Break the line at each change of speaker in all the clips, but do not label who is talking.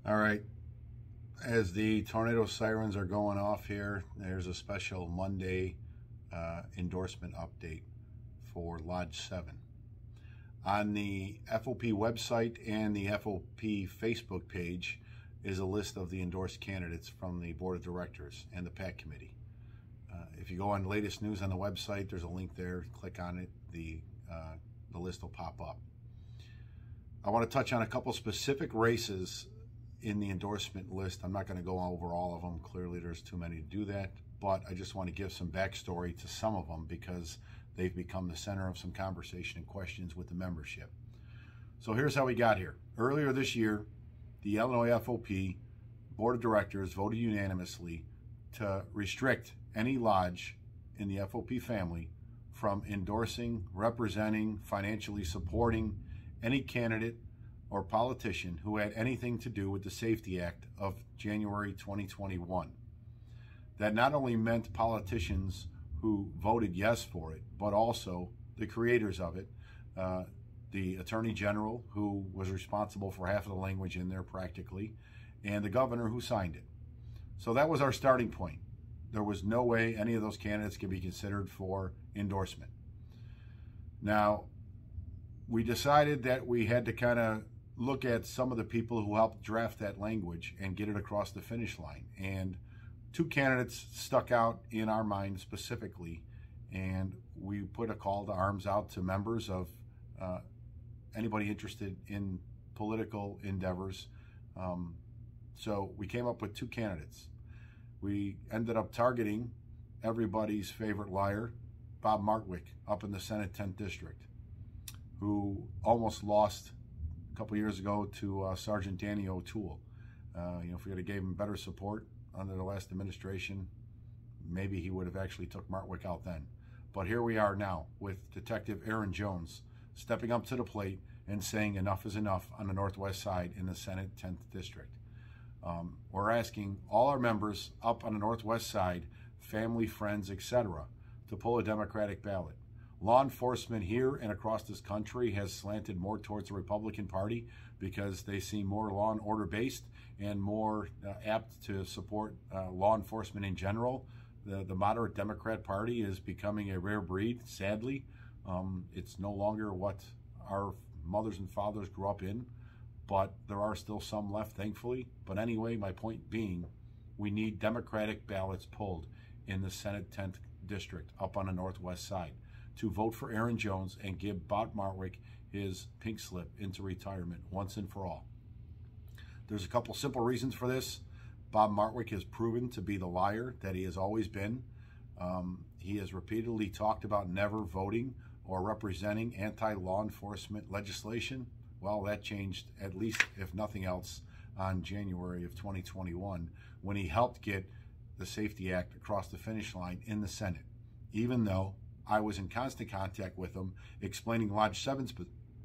All right, as the tornado sirens are going off here, there's a special Monday endorsement update for Lodge 7. On the FOP website and the FOP Facebook page is a list of the endorsed candidates from the Board of Directors and the PAC Committee. If you go on latest news on the website, there's a link there. Click on it. The list will pop up. I want to touch on a couple specific races in the endorsement list. I'm not going to go over all of them. Clearly, there's too many to do that. But I just want to give some backstory to some of them because they've become the center of some conversation and questions with the membership. So here's how we got here. Earlier this year, the Illinois FOP Board of Directors voted unanimously to restrict any lodge in the FOP family from endorsing, representing, financially supporting any candidate or politician who had anything to do with the Safety Act of January 2021. That not only meant politicians who voted yes for it, but also the creators of it, the Attorney General, who was responsible for half of the language in there practically, and the governor who signed it. So that was our starting point. There was no way any of those candidates could be considered for endorsement. Now, we decided that we had to kind of look at some of the people who helped draft that language and get it across the finish line. And two candidates stuck out in our mind specifically, and we put a call to arms out to members of anybody interested in political endeavors. So we came up with two candidates. We ended up targeting everybody's favorite liar, Bob Martwick, up in the Senate 10th District, who almost lost a couple years ago to Sergeant Danny O'Toole. If we would have gave him better support under the last administration, maybe he would have actually took Martwick out then. But here we are now with Detective Aaron Jones stepping up to the plate and saying enough is enough on the Northwest side in the Senate 10th District. We're asking all our members up on the Northwest side, family, friends, etc., to pull a Democratic ballot. Law enforcement here and across this country has slanted more towards the Republican Party because they seem more law and order based and more apt to support law enforcement in general. The moderate Democrat Party is becoming a rare breed, sadly. It's no longer what our mothers and fathers grew up in, but there are still some left, thankfully. But anyway, my point being, we need Democratic ballots pulled in the Senate 10th District up on the Northwest side to vote for Aaron Jones and give Bob Martwick his pink slip into retirement once and for all. There's a couple simple reasons for this. Bob Martwick has proven to be the liar that he has always been. He has repeatedly talked about never voting or representing anti-law enforcement legislation. Well, that changed, at least if nothing else, on January of 2021 when he helped get the Safety Act across the finish line in the Senate, even though I was in constant contact with him explaining Lodge 7's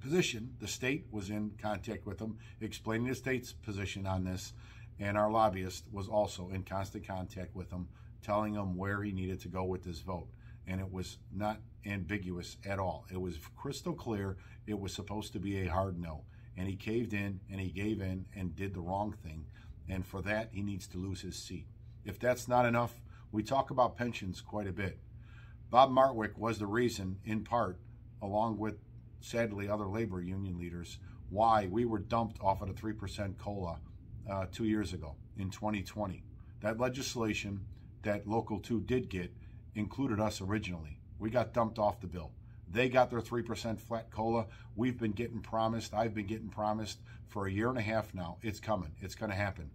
position. The state was in contact with him explaining the state's position on this, and our lobbyist was also in constant contact with him telling him where he needed to go with this vote. And it was not ambiguous at all. It was crystal clear. It was supposed to be a hard no. And he caved in and he gave in and did the wrong thing. And for that, he needs to lose his seat. If that's not enough, we talk about pensions quite a bit. Bob Martwick was the reason, in part, along with, sadly, other labor union leaders, why we were dumped off of the 3% COLA 2 years ago in 2020. That legislation that Local 2 did get included us originally. We got dumped off the bill. They got their 3% flat COLA. We've been getting promised, I've been getting promised for a year and a half now. It's coming. It's going to happen.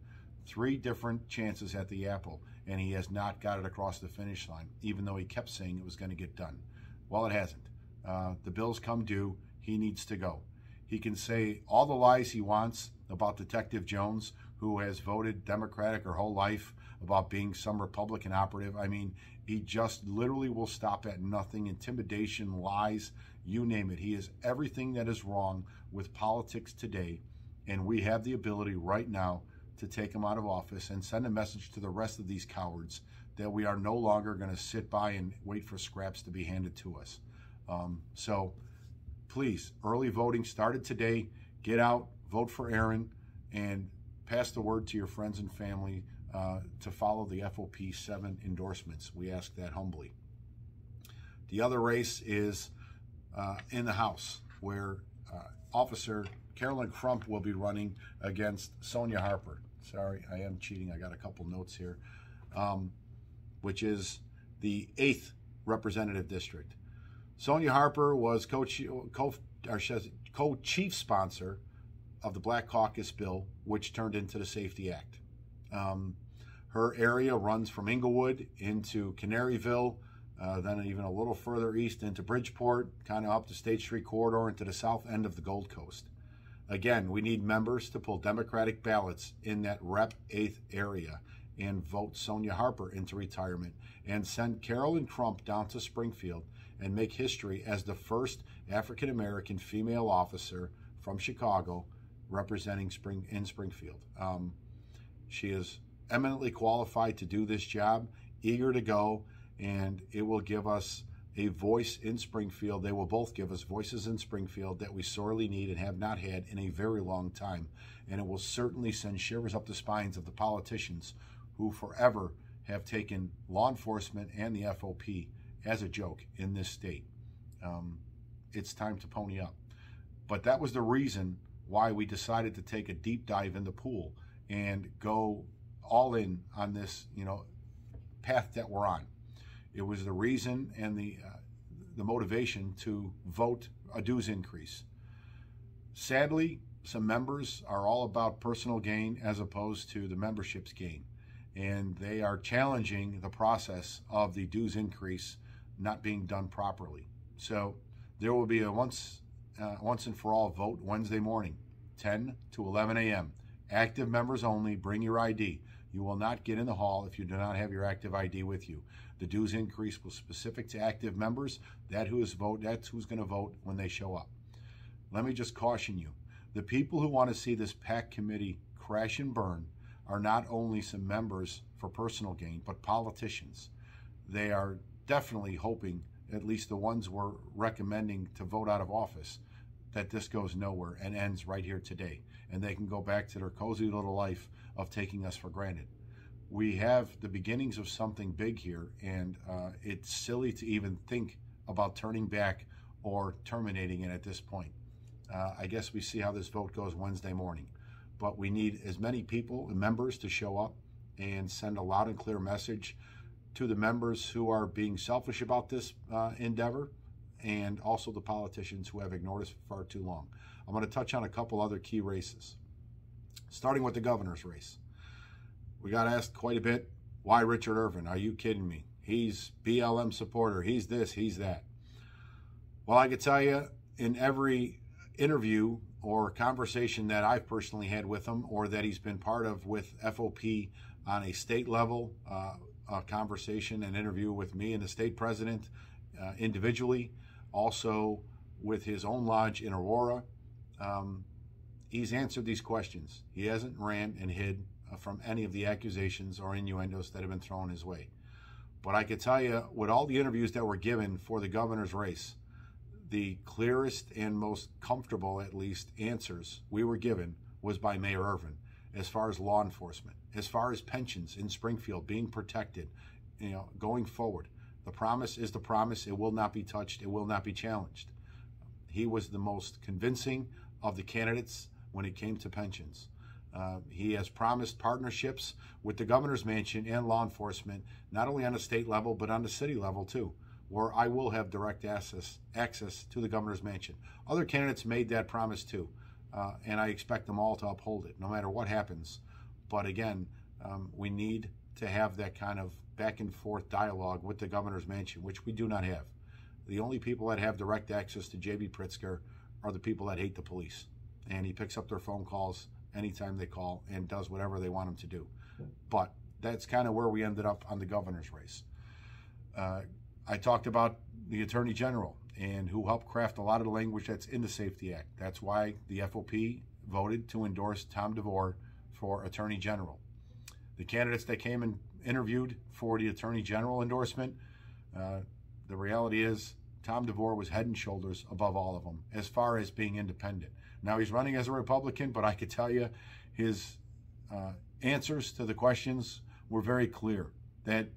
3 different chances at the apple, and he has not got it across the finish line, even though he kept saying it was going to get done. Well, it hasn't. The bill's come due. He needs to go. He can say all the lies he wants about Detective Jones, who has voted Democratic her whole life, about being some Republican operative. I mean, he just literally will stop at nothing. Intimidation, lies, you name it. He is everything that is wrong with politics today, and we have the ability right now to take him out of office and send a message to the rest of these cowards that we are no longer going to sit by and wait for scraps to be handed to us. So please, early voting started today. Get out, vote for Aaron, and pass the word to your friends and family to follow the FOP 7 endorsements. We ask that humbly. The other race is in the House, where Officer Carolyn Crump will be running against Sonia Harper. Sorry, I am cheating. I got a couple notes here. Which is the 8th representative district. Sonia Harper was co-chief sponsor of the Black Caucus bill, which turned into the Safety Act. Her area runs from Inglewood into Canaryville, then even a little further east into Bridgeport, kind of up the State Street corridor into the south end of the Gold Coast. Again, we need members to pull Democratic ballots in that Rep 8th area and vote Sonia Harper into retirement and send Carolyn Crump down to Springfield and make history as the first African-American female officer from Chicago representing Springfield. She is eminently qualified to do this job, eager to go, and it will give us a voice in Springfield. They will both give us voices in Springfield that we sorely need and have not had in a very long time. And it will certainly send shivers up the spines of the politicians who forever have taken law enforcement and the FOP as a joke in this state. It's time to pony up. But that was the reason why we decided to take a deep dive in the pool and go all in on this, path that we're on. It was the reason and the motivation to vote a dues increase. Sadly, some members are all about personal gain as opposed to the membership's gain. And they are challenging the process of the dues increase not being done properly. So there will be a once and for all vote Wednesday morning, 10 to 11 a.m. Active members only, bring your ID. You will not get in the hall if you do not have your active ID with you. The dues increase was specific to active members. That's who's going to vote when they show up. Let me just caution you. The people who want to see this PAC committee crash and burn are not only some members for personal gain, but politicians. They are definitely hoping, at least the ones we're recommending to vote out of office, that this goes nowhere and ends right here today. And they can go back to their cozy little life of taking us for granted. We have the beginnings of something big here, and it's silly to even think about turning back or terminating it at this point. I guess we see how this vote goes Wednesday morning. But we need as many people and members to show up and send a loud and clear message to the members who are being selfish about this endeavor, and also the politicians who have ignored us for far too long. I'm going to touch on a couple other key races, starting with the governor's race. We got asked quite a bit, why Richard Irvin? Are you kidding me? He's BLM supporter. He's this, he's that. Well, I could tell you in every interview or conversation that I've personally had with him or that he's been part of with FOP on a state level, a conversation, an interview with me and the state president individually, also with his own lodge in Aurora, he's answered these questions. He hasn't ran and hid from any of the accusations or innuendos that have been thrown his way. But I could tell you, with all the interviews that were given for the governor's race, the clearest and most comfortable, at least, answers we were given was by Mayor Irvin, as far as law enforcement, as far as pensions in Springfield being protected, going forward. The promise is the promise. It will not be touched. It will not be challenged. He was the most convincing of the candidates when it came to pensions. He has promised partnerships with the governor's mansion and law enforcement, not only on the state level, but on the city level too, where I will have direct access to the governor's mansion. Other candidates made that promise too, and I expect them all to uphold it, no matter what happens. But again, we need to have that kind of back and forth dialogue with the governor's mansion, which we do not have. The only people that have direct access to J.B. Pritzker are the people that hate the police. And he picks up their phone calls anytime they call and does whatever they want him to do. But that's kind of where we ended up on the governor's race. I talked about the Attorney General and who helped craft a lot of the language that's in the Safety Act. That's why the FOP voted to endorse Tom DeVore for Attorney General. The candidates that came and interviewed for the Attorney General endorsement, the reality is Tom DeVore was head and shoulders above all of them as far as being independent. Now he's running as a Republican, but I could tell you his answers to the questions were very clear, that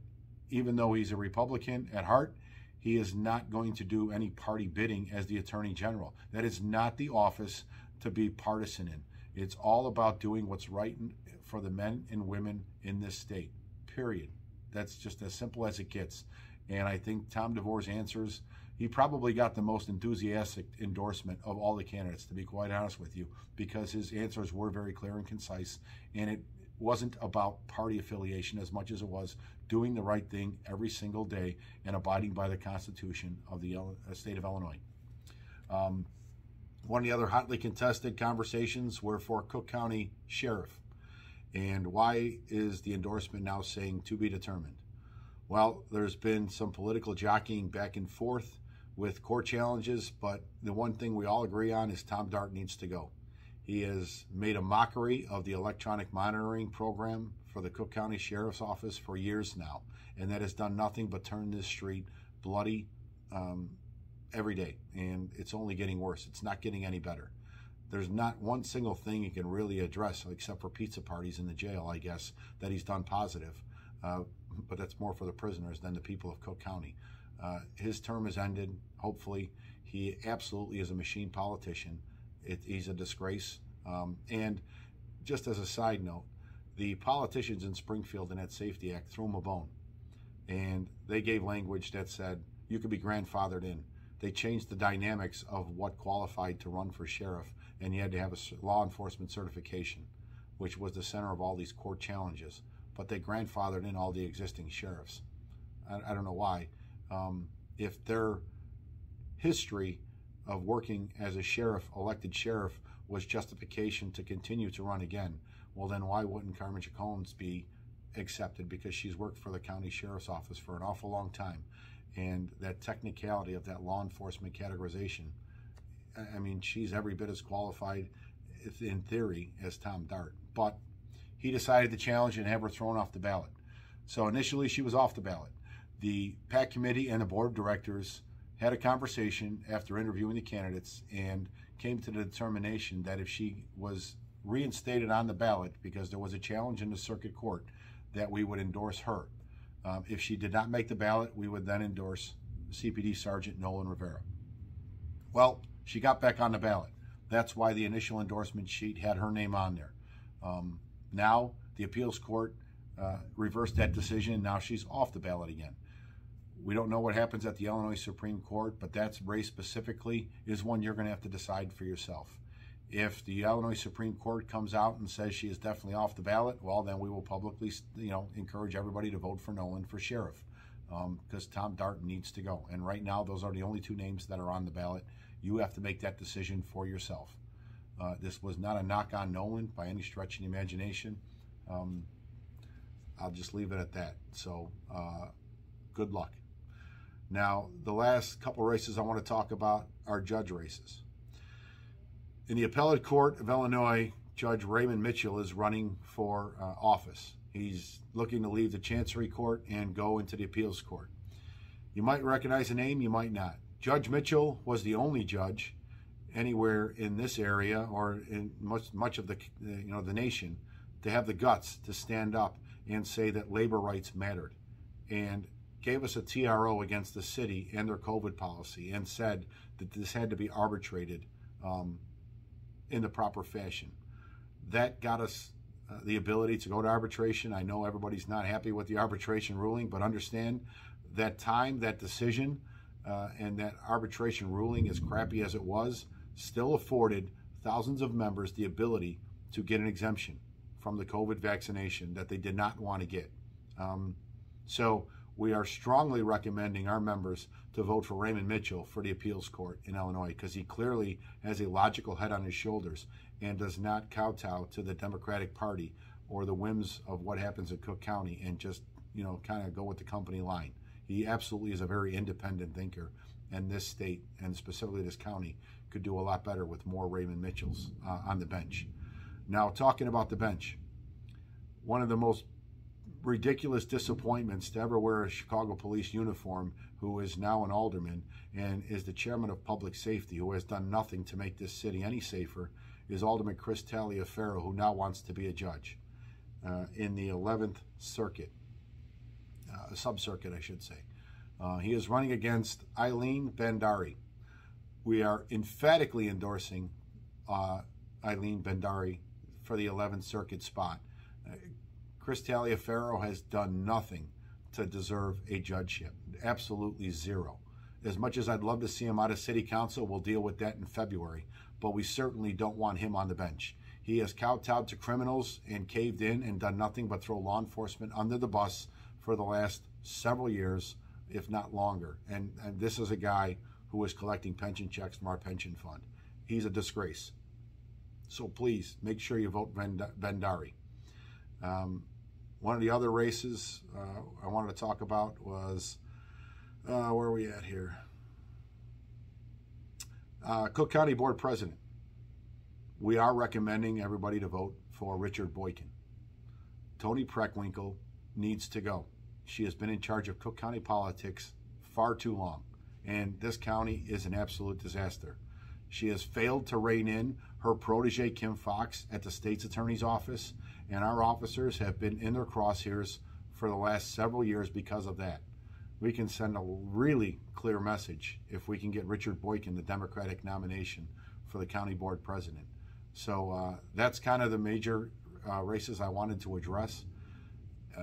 even though he's a Republican at heart, he is not going to do any party bidding as the Attorney General. That is not the office to be partisan in. It's all about doing what's right for the men and women in this state, period. That's just as simple as it gets. And I think Tom DeVore's answers, he probably got the most enthusiastic endorsement of all the candidates, to be quite honest with you, because his answers were very clear and concise, and it wasn't about party affiliation as much as it was doing the right thing every single day and abiding by the Constitution of the state of Illinois. One of the other hotly contested conversations were for Cook County Sheriff. And why is the endorsement now saying to be determined? Well, there's been some political jockeying back and forth with court challenges, but the one thing we all agree on is Tom Dart needs to go. He has made a mockery of the electronic monitoring program for the Cook County Sheriff's Office for years now, and that has done nothing but turn this street bloody every day, and it's only getting worse. It's not getting any better. There's not one single thing he can really address, except for pizza parties in the jail, I guess, that he's done positive. But that's more for the prisoners than the people of Cook County. His term has ended, hopefully. He absolutely is a machine politician. He's a disgrace. And just as a side note, the politicians in Springfield in that Safety Act threw him a bone. And they gave language that said, you could be grandfathered in. They changed the dynamics of what qualified to run for sheriff, and you had to have a law enforcement certification, which was the center of all these court challenges. But they grandfathered in all the existing sheriffs. I don't know why. If their history of working as a sheriff, elected sheriff, was justification to continue to run again, well then why wouldn't Carmen Chacones be accepted? Because she's worked for the county sheriff's office for an awful long time. And that technicality of that law enforcement categorization, I mean, she's every bit as qualified in theory as Tom Dart. But he decided to challenge and have her thrown off the ballot. So initially she was off the ballot. The PAC committee and the board of directors had a conversation after interviewing the candidates and came to the determination that if she was reinstated on the ballot, because there was a challenge in the circuit court, that we would endorse her. If she did not make the ballot, we would then endorse CPD Sergeant Nolan Rivera. Well, she got back on the ballot. That's why the initial endorsement sheet had her name on there. Now the appeals court reversed that decision. Now she's off the ballot again. We don't know what happens at the Illinois Supreme Court, but that race specifically is one you're going to have to decide for yourself. If the Illinois Supreme Court comes out and says she is definitely off the ballot, well, then we will publicly, encourage everybody to vote for Nolan for sheriff, because Tom Dart needs to go. And right now, those are the only two names that are on the ballot. You have to make that decision for yourself. This was not a knock on Nolan by any stretch of the imagination. I'll just leave it at that. So, good luck. Now, the last couple races I want to talk about are judge races. In the appellate court of Illinois, Judge Raymond Mitchell is running for office. He's looking to leave the Chancery Court and go into the appeals court. You might recognize the name, you might not. Judge Mitchell was the only judge anywhere in this area or in much of the the nation to have the guts to stand up and say that labor rights mattered, and gave us a TRO against the city and their COVID policy, and said that this had to be arbitrated in the proper fashion. That got us the ability to go to arbitration. I know everybody's not happy with the arbitration ruling, but understand that time, that decision, and that arbitration ruling, as crappy as it was, still afforded thousands of members the ability to get an exemption from the COVID vaccination that they did not want to get. So we are strongly recommending our members to vote for Raymond Mitchell for the appeals court in Illinois, because he clearly has a logical head on his shoulders and does not kowtow to the Democratic Party or the whims of what happens in Cook County and just, kind of go with the company line. He absolutely is a very independent thinker, and this state, and specifically this county, could do a lot better with more Raymond Mitchells on the bench. Now, talking about the bench, one of the most ridiculous disappointments to ever wear a Chicago police uniform, who is now an alderman and is the chairman of public safety, who has done nothing to make this city any safer, is Alderman Chris Taliaferro, who now wants to be a judge. in the 11th Circuit, sub-circuit, I should say. He is running against Eileen Bandari. We are emphatically endorsing Eileen Bandari for the 11th Circuit spot. Chris Taliaferro has done nothing to deserve a judgeship. Absolutely zero. As much as I'd love to see him out of city council, we'll deal with that in February, but we certainly don't want him on the bench. He has kowtowed to criminals and caved in and done nothing but throw law enforcement under the bus for the last several years, if not longer. And this is a guy who is collecting pension checks from our pension fund. He's a disgrace. So please, make sure you vote Bandari. One of the other races I wanted to talk about was, where are we at here? Cook County Board President. We are recommending everybody to vote for Richard Boykin. Toni Preckwinkle needs to go. She has been in charge of Cook County politics far too long, and this county is an absolute disaster. She has failed to rein in her protege, Kim Fox, at the state's attorney's office, and our officers have been in their crosshairs for the last several years because of that. We can send a really clear message if we can get Richard Boykin the Democratic nomination for the county board president. So that's kind of the major races I wanted to address.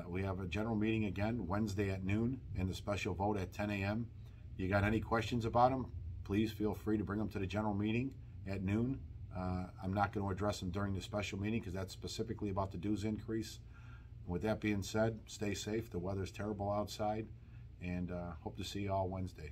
We have a general meeting again Wednesday at noon and the special vote at 10 a.m. You got any questions about them? Please feel free to bring them to the general meeting at noon. I'm not going to address them during the special meeting because that's specifically about the dues increase. With that being said, stay safe. The weather's terrible outside, and hope to see you all Wednesday.